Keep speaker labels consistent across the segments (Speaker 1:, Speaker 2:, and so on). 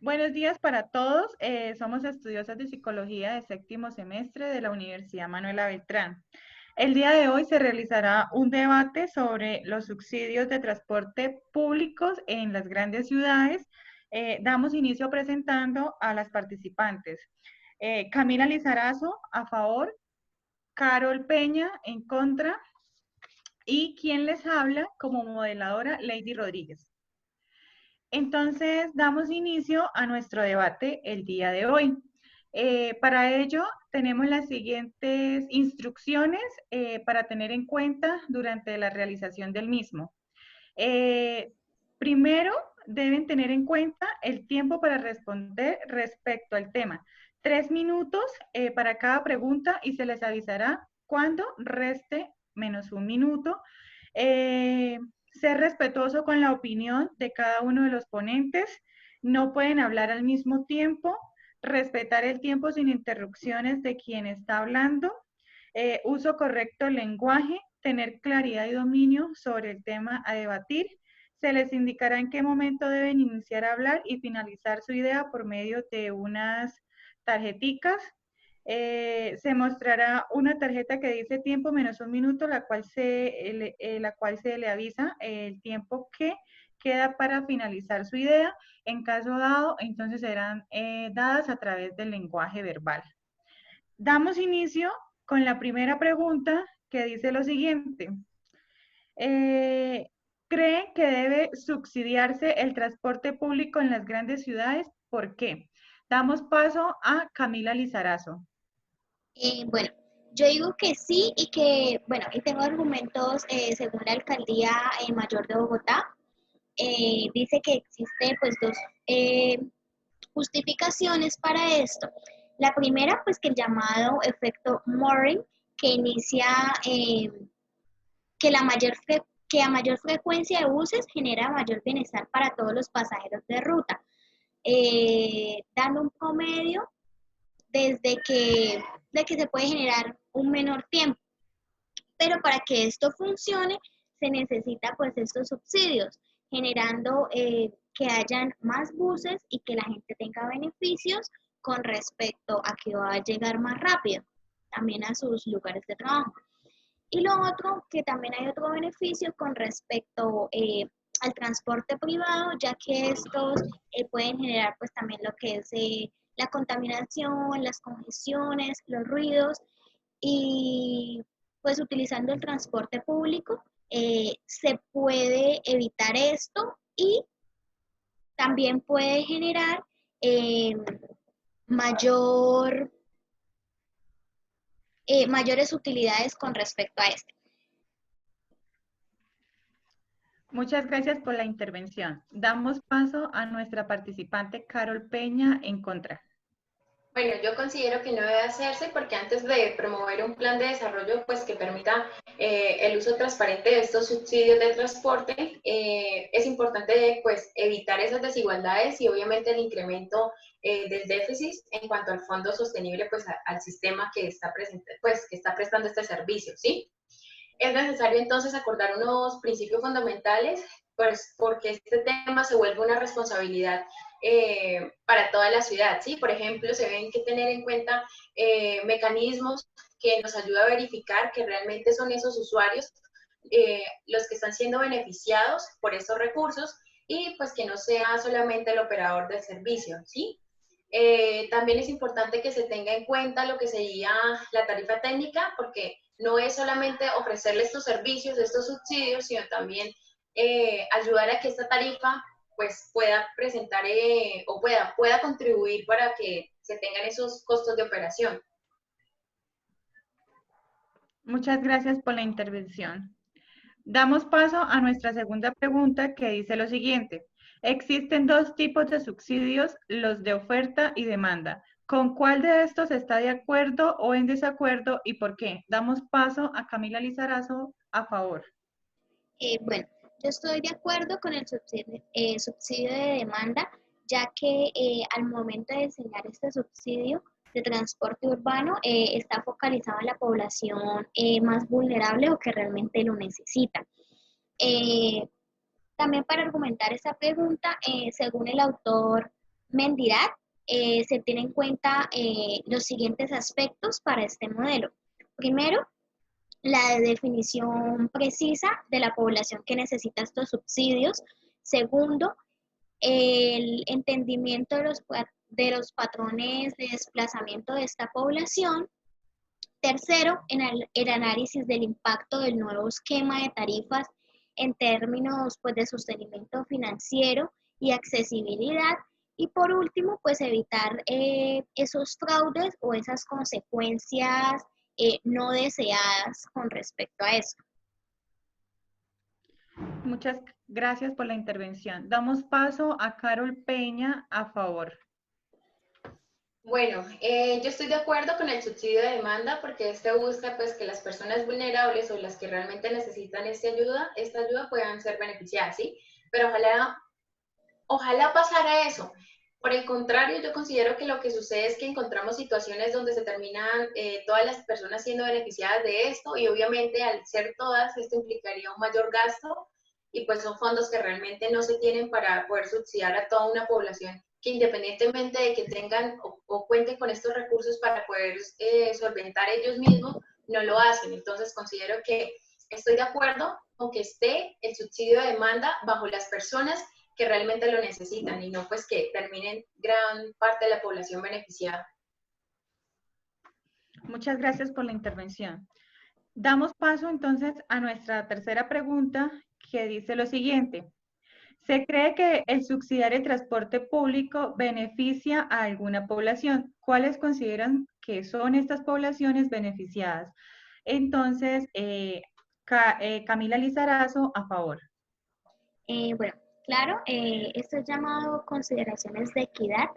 Speaker 1: Buenos días para todos. Somos estudiosas de psicología de séptimo semestre de la Universidad Manuela Beltrán. El día de hoy se realizará un debate sobre los subsidios de transporte públicos en las grandes ciudades. Damos inicio presentando a las participantes. Camila Lizarazo, a favor. Carol Peña, en contra. Y quien les habla como moderadora, Lady Rodríguez. Entonces, damos inicio a nuestro debate el día de hoy. Para ello, tenemos las siguientes instrucciones para tener en cuenta durante la realización del mismo. Primero, deben tener en cuenta el tiempo para responder respecto al tema. 3 minutos para cada pregunta y se les avisará cuando reste menos 1 minuto. Ser respetuoso con la opinión de cada uno de los ponentes. No pueden hablar al mismo tiempo. Respetar el tiempo sin interrupciones de quien está hablando. Uso correcto del lenguaje. Tener claridad y dominio sobre el tema a debatir. Se les indicará en qué momento deben iniciar a hablar y finalizar su idea por medio de unas tarjeticas. Se mostrará una tarjeta que dice tiempo menos 1 minuto, la cual se le avisa el tiempo que queda para finalizar su idea. En caso dado, entonces serán dadas a través del lenguaje verbal. Damos inicio con la primera pregunta que dice lo siguiente. ¿Creen que debe subsidiarse el transporte público en las grandes ciudades? ¿Por qué? Damos paso a Camila Lizarazo.
Speaker 2: Bueno, yo digo que sí y que, bueno, y tengo argumentos según la Alcaldía Mayor de Bogotá. Dice que existe pues dos justificaciones para esto. La primera, pues que el llamado efecto Morin, que inicia que, que a mayor frecuencia de buses genera mayor bienestar para todos los pasajeros de ruta, dando un promedio desde de que se puede generar un menor tiempo. Pero para que esto funcione, se necesita pues estos subsidios, generando que hayan más buses y que la gente tenga beneficios con respecto a que va a llegar más rápido también a sus lugares de trabajo. Y lo otro, que también hay otro beneficio con respecto al transporte privado, ya que estos pueden generar pues también lo que es la contaminación, las congestiones, los ruidos, y pues utilizando el transporte público se puede evitar esto y también puede generar eh, mayor, mayores utilidades con respecto a esto.
Speaker 1: Muchas gracias por la intervención. Damos paso a nuestra participante Carol Peña en contra.
Speaker 3: Bueno, yo considero que no debe hacerse porque antes de promover un plan de desarrollo pues, que permita el uso transparente de estos subsidios de transporte, es importante pues, evitar esas desigualdades y obviamente el incremento del déficit en cuanto al fondo sostenible pues, al sistema que está, presente, pues, que está prestando este servicio, ¿sí? Es necesario entonces acordar unos principios fundamentales, pues porque este tema se vuelve una responsabilidad para toda la ciudad, ¿sí? Por ejemplo, se deben que tener en cuenta mecanismos que nos ayudan a verificar que realmente son esos usuarios los que están siendo beneficiados por estos recursos y pues que no sea solamente el operador del servicio, ¿sí? También es importante que se tenga en cuenta lo que sería la tarifa técnica, porque no es solamente ofrecerle estos servicios, estos subsidios, sino también ayudar a que esta tarifa pues pueda presentar o pueda contribuir para que se tengan esos costos de operación.
Speaker 1: Muchas gracias por la intervención. Damos paso a nuestra segunda pregunta que dice lo siguiente. Existen dos tipos de subsidios, los de oferta y demanda. ¿Con cuál de estos está de acuerdo o en desacuerdo y por qué? Damos paso a Camila Lizarazo a favor.
Speaker 2: Bueno, yo estoy de acuerdo con el subsidio de demanda, ya que al momento de diseñar este subsidio de transporte urbano está focalizado en la población más vulnerable o que realmente lo necesita. Eh, También para argumentar esta pregunta, según el autor Mendirat, se tienen en cuenta los siguientes aspectos para este modelo. Primero, la definición precisa de la población que necesita estos subsidios. Segundo, el entendimiento de los patrones de desplazamiento de esta población. Tercero, el análisis del impacto del nuevo esquema de tarifas en términos pues, de sostenimiento financiero y accesibilidad. Y por último, pues evitar esos fraudes o esas consecuencias no deseadas con respecto a eso.
Speaker 1: Muchas gracias por la intervención. Damos paso a Carol Peña, a favor.
Speaker 3: Bueno, yo estoy de acuerdo con el subsidio de demanda porque este busca pues que las personas vulnerables o las que realmente necesitan esta ayuda puedan ser beneficiadas, ¿sí? Pero ojalá pasara eso. Por el contrario, yo considero que lo que sucede es que encontramos situaciones donde se terminan todas las personas siendo beneficiadas de esto y obviamente al ser todas esto implicaría un mayor gasto y pues son fondos que realmente no se tienen para poder subsidiar a toda una población que independientemente de que tengan o cuenten con estos recursos para poder solventar ellos mismos, no lo hacen. Entonces considero que estoy de acuerdo con que esté el subsidio de demanda bajo las personas que realmente lo necesitan y no pues que terminen gran parte de la población beneficiada.
Speaker 1: Muchas gracias por la intervención. Damos paso entonces a nuestra tercera pregunta que dice lo siguiente. ¿Se cree que el subsidiar el transporte público beneficia a alguna población? ¿Cuáles consideran que son estas poblaciones beneficiadas? Entonces, Camila Lizarazo, a favor.
Speaker 2: Bueno, claro, esto es llamado consideraciones de equidad,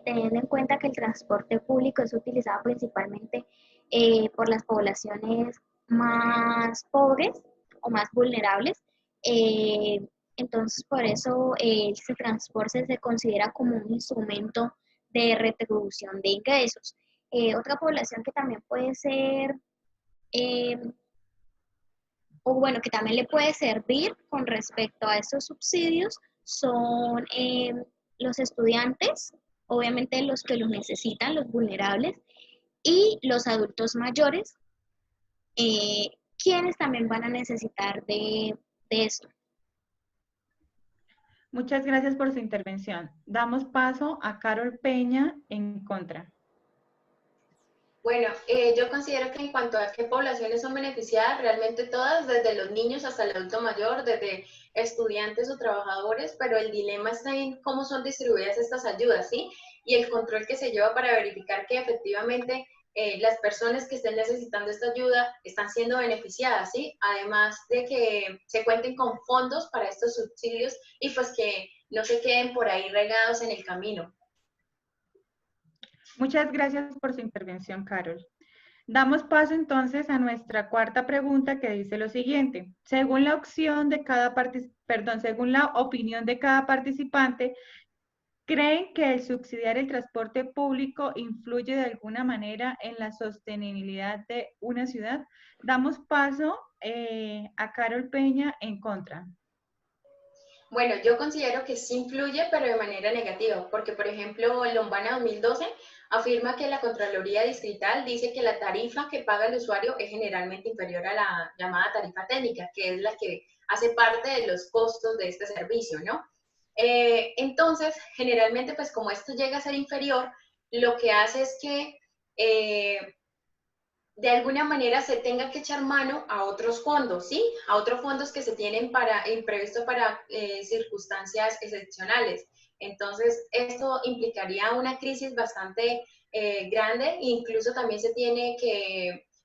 Speaker 2: teniendo en cuenta que el transporte público es utilizado principalmente por las poblaciones más pobres o más vulnerables. Entonces, por eso ese transporte se considera como un instrumento de retribución de ingresos. Otra población que también puede ser eh, o bueno, que también le puede servir con respecto a estos subsidios son los estudiantes, obviamente los que los necesitan, los vulnerables, y los adultos mayores, quienes también van a necesitar de esto.
Speaker 1: Muchas gracias por su intervención. Damos paso a Carol Peña, en contra.
Speaker 3: Bueno, yo considero que en cuanto a qué poblaciones son beneficiadas, realmente todas, desde los niños hasta el adulto mayor, desde estudiantes o trabajadores, pero el dilema está en cómo son distribuidas estas ayudas, ¿sí? Y el control que se lleva para verificar que efectivamente las personas que estén necesitando esta ayuda están siendo beneficiadas, ¿sí? Además de que se cuenten con fondos para estos subsidios y pues que no se queden por ahí regados en el camino.
Speaker 1: Muchas gracias por su intervención, Carol. Damos paso entonces a nuestra cuarta pregunta que dice lo siguiente. Según la opción de cada según la opinión de cada participante, ¿creen que el subsidiar el transporte público influye de alguna manera en la sostenibilidad de una ciudad? Damos paso a Carol Peña, en contra.
Speaker 3: Bueno, yo considero que sí influye, pero de manera negativa, porque por ejemplo, Lombana 2012 afirma que la Contraloría Distrital dice que la tarifa que paga el usuario es generalmente inferior a la llamada tarifa técnica, que es la que hace parte de los costos de este servicio, ¿no? Entonces, generalmente, pues como esto llega a ser inferior, lo que hace es que de alguna manera se tenga que echar mano a otros fondos, ¿sí? A otros fondos que se tienen previsto para circunstancias excepcionales. Entonces, esto implicaría una crisis bastante grande e incluso también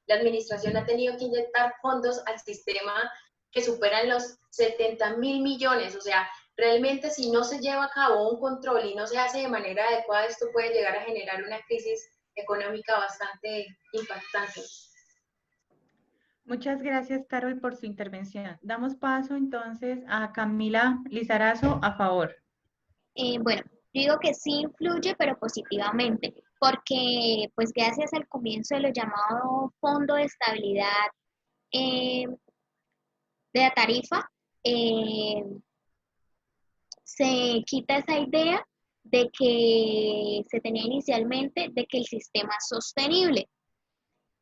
Speaker 3: la administración ha tenido que inyectar fondos al sistema que superan los 70.000 millones. O sea, realmente si no se lleva a cabo un control y no se hace de manera adecuada, esto puede llegar a generar una crisis económica bastante impactante.
Speaker 1: Muchas gracias, Carol, por su intervención. Damos paso entonces a Camila Lizarazo, a favor.
Speaker 2: Bueno, yo digo que sí influye, pero positivamente, porque pues gracias al comienzo de lo llamado Fondo de Estabilidad eh, de la tarifa, se quita esa idea de que se tenía inicialmente, de que el sistema es sostenible.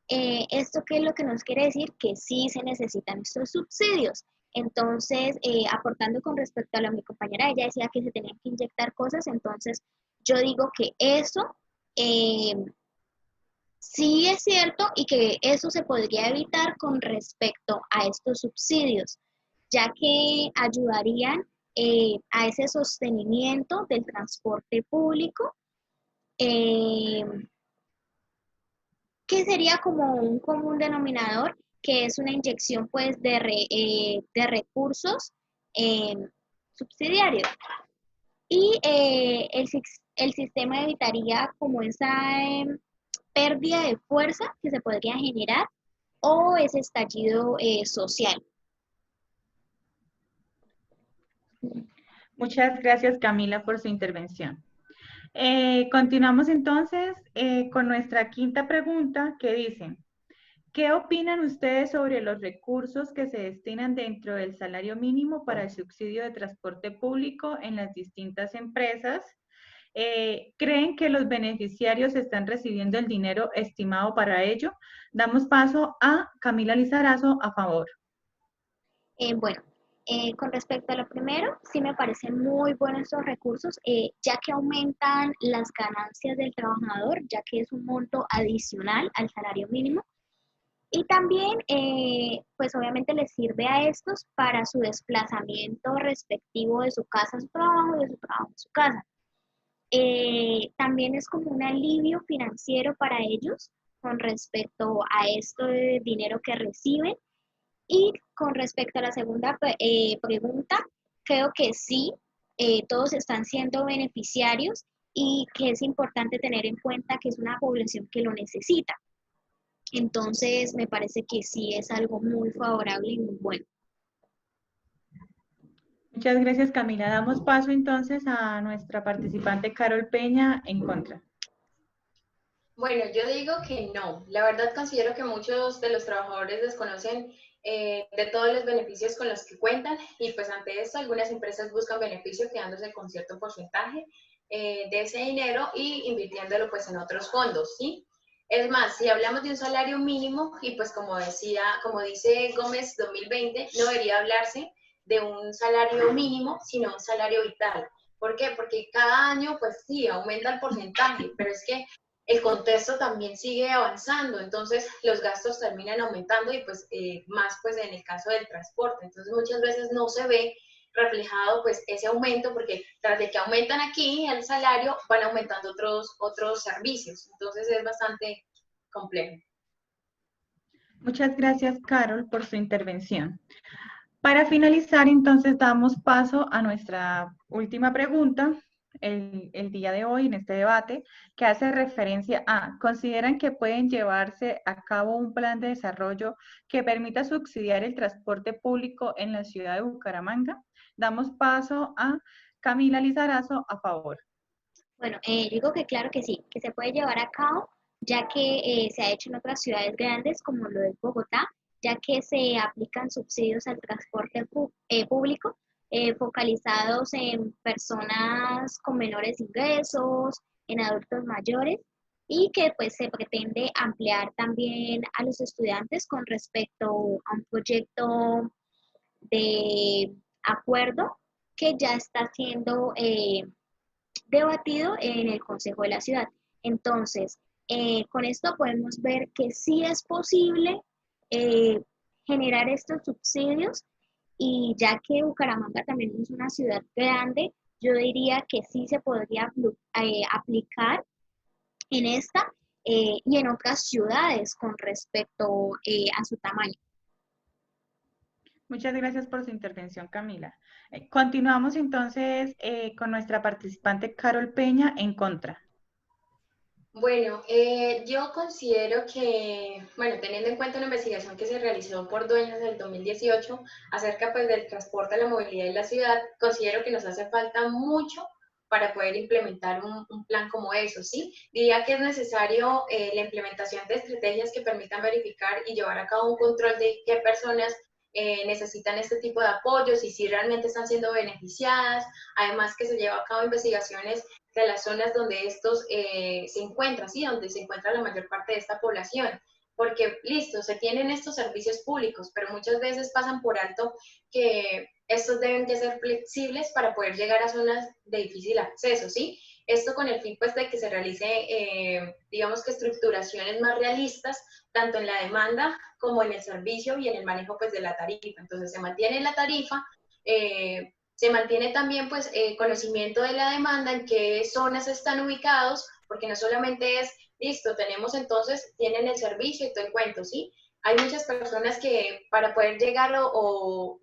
Speaker 2: ¿Esto qué es lo que nos quiere decir? Que sí se necesitan estos subsidios. Entonces, aportando con respecto a lo que mi compañera, ella decía que se tenían que inyectar cosas, entonces yo digo que eso eh, sí es cierto y que eso se podría evitar con respecto a estos subsidios, ya que ayudarían a ese sostenimiento del transporte público. eh, que sería como un común denominador, que es una inyección pues de recursos eh, subsidiarios. Y el sistema evitaría como esa pérdida de fuerza que se podría generar o ese estallido social.
Speaker 1: Muchas gracias, Camila, por su intervención. Continuamos entonces con nuestra quinta pregunta que dice, ¿qué opinan ustedes sobre los recursos que se destinan dentro del salario mínimo para el subsidio de transporte público en las distintas empresas? ¿Creen que los beneficiarios están recibiendo el dinero estimado para ello? Damos paso a Camila Lizarazo a favor.
Speaker 2: Bueno, con respecto a lo primero, sí me parecen muy buenos estos recursos, ya que aumentan las ganancias del trabajador, ya que es un monto adicional al salario mínimo. Y también, pues obviamente les sirve a estos para su desplazamiento respectivo de su casa a su trabajo y de su trabajo a su casa. También es como un alivio financiero para ellos con respecto a este dinero que reciben. Y con respecto a la segunda pregunta, creo que sí, todos están siendo beneficiarios y que es importante tener en cuenta que es una población que lo necesita. Entonces, me parece que sí es algo muy favorable y muy bueno.
Speaker 1: Muchas gracias, Camila. Damos paso entonces a nuestra participante Carol Peña en contra.
Speaker 3: Bueno, yo digo que no. La verdad considero que muchos de los trabajadores desconocen de todos los beneficios con los que cuentan y pues ante esto algunas empresas buscan beneficio quedándose con cierto porcentaje de ese dinero y invirtiéndolo pues en otros fondos, ¿sí? Es más, si hablamos de un salario mínimo y pues como decía, como dice Gómez 2020, no debería hablarse de un salario mínimo, sino un salario vital. ¿Por qué? Porque cada año pues sí, aumenta el porcentaje, pero es que el contexto también sigue avanzando, entonces los gastos terminan aumentando y pues más pues en el caso del transporte, entonces muchas veces no se ve reflejado pues ese aumento porque tras de que aumentan aquí el salario van aumentando otros servicios, entonces es bastante complejo.
Speaker 1: Muchas gracias, Carol, por su intervención. Para finalizar, entonces, damos paso a nuestra última pregunta el día de hoy en este debate, que hace referencia a, ¿consideran que pueden llevarse a cabo un plan de desarrollo que permita subsidiar el transporte público en la ciudad de Bucaramanga? Damos paso a Camila Lizarazo a favor.
Speaker 2: Bueno, digo que claro que sí, que se puede llevar a cabo, ya que se ha hecho en otras ciudades grandes como lo de Bogotá, ya que se aplican subsidios al transporte público focalizados en personas con menores ingresos, en adultos mayores, y que pues se pretende ampliar también a los estudiantes con respecto a un proyecto de acuerdo que ya está siendo debatido en el Consejo de la Ciudad. Entonces, con esto podemos ver que sí es posible eh, generar estos subsidios y ya que Bucaramanga también es una ciudad grande, yo diría que sí se podría aplicar en esta y en otras ciudades con respecto a su tamaño.
Speaker 1: Muchas gracias por su intervención, Camila. Continuamos entonces con nuestra participante Carol Peña en contra.
Speaker 3: Bueno, yo considero que, bueno, teniendo en cuenta una investigación que se realizó por Dueñas del 2018 acerca pues del transporte, la movilidad en la ciudad, considero que nos hace falta mucho para poder implementar un plan como eso, ¿sí? Diría que es necesario la implementación de estrategias que permitan verificar y llevar a cabo un control de qué personas necesitan este tipo de apoyos y si realmente están siendo beneficiadas. Además que se lleva a cabo investigaciones de las zonas donde estos se encuentran, ¿sí? Donde se encuentra la mayor parte de esta población. Porque, listo, se tienen estos servicios públicos, pero muchas veces pasan por alto que estos deben de ser flexibles para poder llegar a zonas de difícil acceso, ¿sí? Esto con el fin, pues, de que se realice, digamos que estructuraciones más realistas, tanto en la demanda como en el servicio y en el manejo, pues, de la tarifa. Entonces, se mantiene la tarifa, se mantiene también, pues, conocimiento de la demanda, en qué zonas están ubicados, porque no solamente es, listo, tenemos entonces, tienen el servicio y todo el cuento, ¿sí? Hay muchas personas que para poder llegar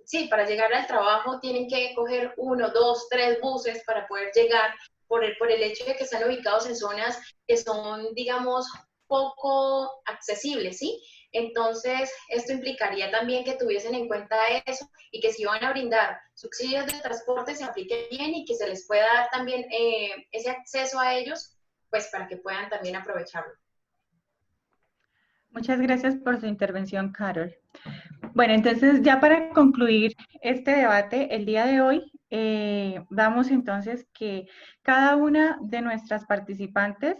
Speaker 3: sí, para llegar al trabajo tienen que coger 1, 2, 3 buses para poder llegar por el hecho de que están ubicados en zonas que son, digamos, poco accesibles, ¿sí? Entonces, esto implicaría también que tuviesen en cuenta eso y que si van a brindar subsidios de transporte se aplique bien y que se les pueda dar también ese acceso a ellos, pues para que puedan también aprovecharlo.
Speaker 1: Muchas gracias por su intervención, Carol. Bueno, entonces ya para concluir este debate el día de hoy, vamos entonces que cada una de nuestras participantes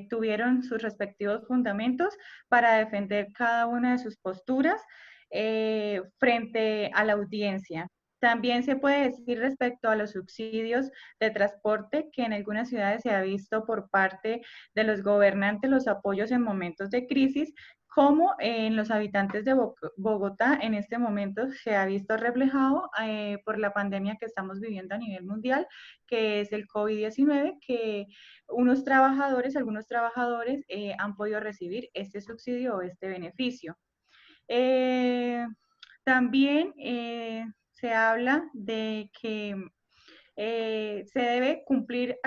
Speaker 1: tuvieron sus respectivos fundamentos para defender cada una de sus posturas frente a la audiencia. También se puede decir respecto a los subsidios de transporte que en algunas ciudades se ha visto por parte de los gobernantes los apoyos en momentos de crisis, como en los habitantes de Bogotá en este momento se ha visto reflejado por la pandemia que estamos viviendo a nivel mundial, que es el COVID-19, que algunos trabajadores han podido recibir este subsidio o este beneficio. También se habla de que se debe cumplir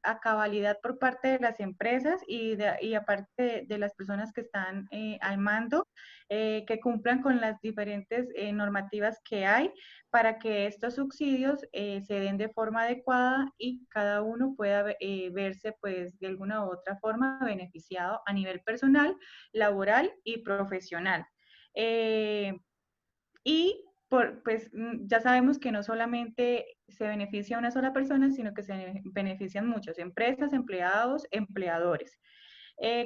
Speaker 1: a cabalidad por parte de las empresas y aparte de las personas que están al mando, que cumplan con las diferentes normativas que hay para que estos subsidios se den de forma adecuada y cada uno pueda verse pues de alguna u otra forma beneficiado a nivel personal, laboral y profesional. Y pues ya sabemos que no solamente se beneficia a una sola persona, sino que se benefician muchos, empresas, empleados, empleadores.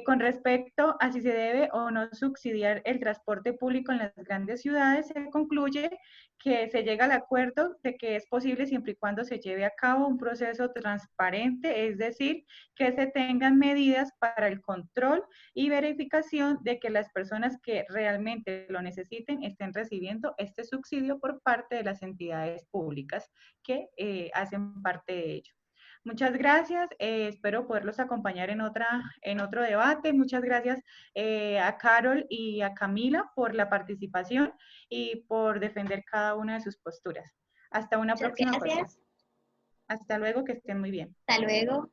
Speaker 1: Con respecto a si se debe o no subsidiar el transporte público en las grandes ciudades, se concluye que se llega al acuerdo de que es posible siempre y cuando se lleve a cabo un proceso transparente, es decir, que se tengan medidas para el control y verificación de que las personas que realmente lo necesiten estén recibiendo este subsidio por parte de las entidades públicas que hacen parte de ello. Muchas gracias, espero poderlos acompañar en otro debate. Muchas gracias a Carol y a Camila por la participación y por defender cada una de sus posturas. Hasta una próxima ocasión. Hasta luego, que estén muy bien.
Speaker 2: Hasta luego.